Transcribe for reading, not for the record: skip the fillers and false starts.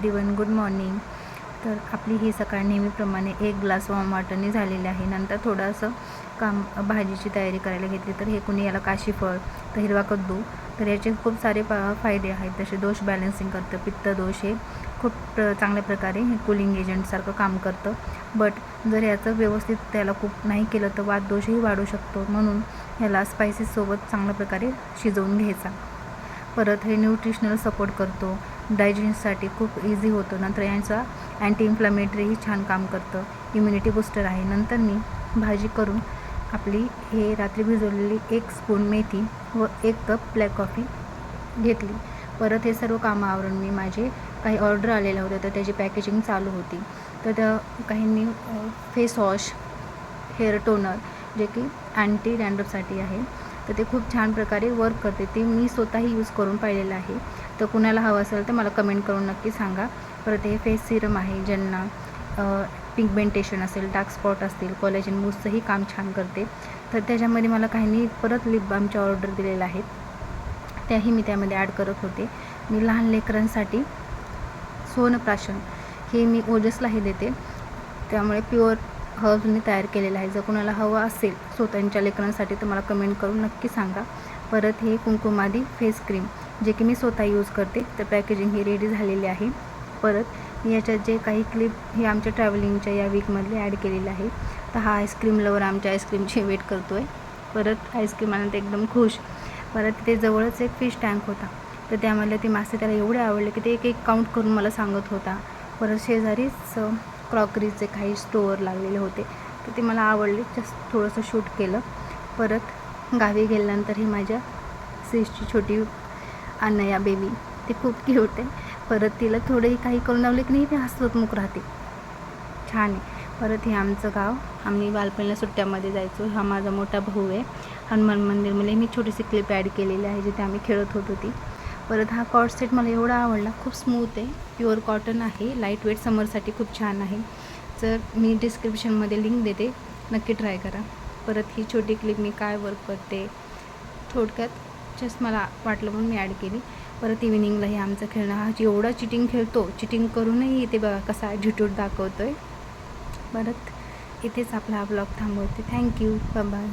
Everyone, good morning. तर आपली ही सकाळ नेहमीप्रमाणे एक ग्लास वॉर्म वॉटरने झालेली आहे. नंतर थोडंसं काम भाजीची तयारी करायला घेतली. तर हे कुणी याला काशीफळ, तर हिरवा कद्दू, तर याचे खूप सारे फायदे आहेत. जसे दोष बॅलन्सिंग करतं, पित्त दोष हे खूप चांगल्या प्रकारे हे कूलिंग एजंटसारखं काम करतं. बट जर याचं व्यवस्थित त्याला खूप नाही केलं तर वात दोषही वाढू शकतो. म्हणून ह्याला स्पायसीसोबत चांगल्या प्रकारे शिजवून घ्यायचा. परत हे न्यूट्रिशनल सपोर्ट करतो, डायजेशनसाठी खूप इझी होतं. नंतर यांचा अँटी इन्फ्लॅमेटरीही छान काम करतं, इम्युनिटी बूस्टर आहे. नंतर मी भाजी करून आपली हे रात्री भिजवलेली 1 स्पून मेथी व 1 कप ब्लॅक कॉफी घेतली. परत हे सर्व कामं आवरून मी माझे काही ऑर्डर आलेल्या होत्या, तर त्याची पॅकेजिंग चालू होती. तर त्या काहींनी फेस वॉश, हेअर टोनर जे की अँटी डॅन्ड्रफसाठी आहे, तर ते खूप छान प्रकारे वर्क करते. ते मी स्वतःही यूज करून पाहिलेलं आहे. तर कुणाला हवं असेल तर मला कमेंट करून नक्की सांगा. परत हे फेस सिरम आहे, ज्यांना पिगमेंटेशन असेल, डार्क स्पॉट असतील, कोलॅजन बूस्टचंही काम छान करते. तर त्याच्यामध्ये मला काहींनी परत लिप बामच्या ऑर्डर दिलेल्या आहेत, त्याही मी त्यामध्ये ॲड करत होते. मी लहान लेकरांसाठी सोनप्राशन हे मी ओजसलाही देते, त्यामुळे प्युअर हर्बने तयार केलेलं आहे. जर कोणाला हवं असेल स्वतःच्या लेकरांसाठी तर मला कमेंट करून नक्की सांगा. परत हे कुंकुमादी फेस क्रीम जे की मी स्वतः यूज करते, तर पॅकेजिंग ही रेडी झालेली आहे. परत याच्यात जे काही क्लिप हे आमच्या ट्रॅव्हलिंगच्या या वीकमधले ॲड केलेले आहे. तर हा आईस्क्रीम लवर आमच्या आईस्क्रीमची वेट करतो आहे. परत आईस्क्रीम आल्यानंतर एकदम खुश. परत तिथे जवळच एक फिश टँक होता, तर त्यामधले ते मासे त्याला एवढे आवडले की ते एक एक काउंट करून मला सांगत होता. परत शेजारीच क्रॉकरीचे काही स्टोअर लागलेले होते, तर ते मला आवडले, जस्ट थोडंसं शूट केलं. परत गावी गेल्यानंतर ही माझ्या सिसची छोटी अनया बेबी, ती खूप क्यूट आहे. परत तिला थोडंही काही करून लावले की नाही ती हसतमुख राहते, छान आहे. परत हे आमचं गाव, आम्ही बालपणीला सुट्ट्यामध्ये जायचो. हा माझा मोठा भाऊ आहे. हनुमान मंदिरमध्ये मी छोटीशी क्लिप ॲड केलेली आहे, जिथे आम्ही खेळत होतो ती. परत हा कॉट सेट मला एवढा आवडला, खूप स्मूथ आहे, प्युअर कॉटन आहे, लाईट वेट, समरसाठी खूप छान आहे. तर मी डिस्क्रिप्शनमध्ये लिंक देते, नक्की ट्राय करा. परत ही छोटी क्लिप मी काय वर्क करते थोडक्यात जस्ट मला वाटलं म्हणून मी ॲड केली. परत इव्हिनिंगलाही आमचं खेळणं, हा एवढा चिटिंग खेळतो, चिटिंग करूनही इथे बघा कसा ॲटिट्यूड दाखवतो आहे. परत इथेच आपला हा ब्लॉग थांबवते. Thank you, bye bye.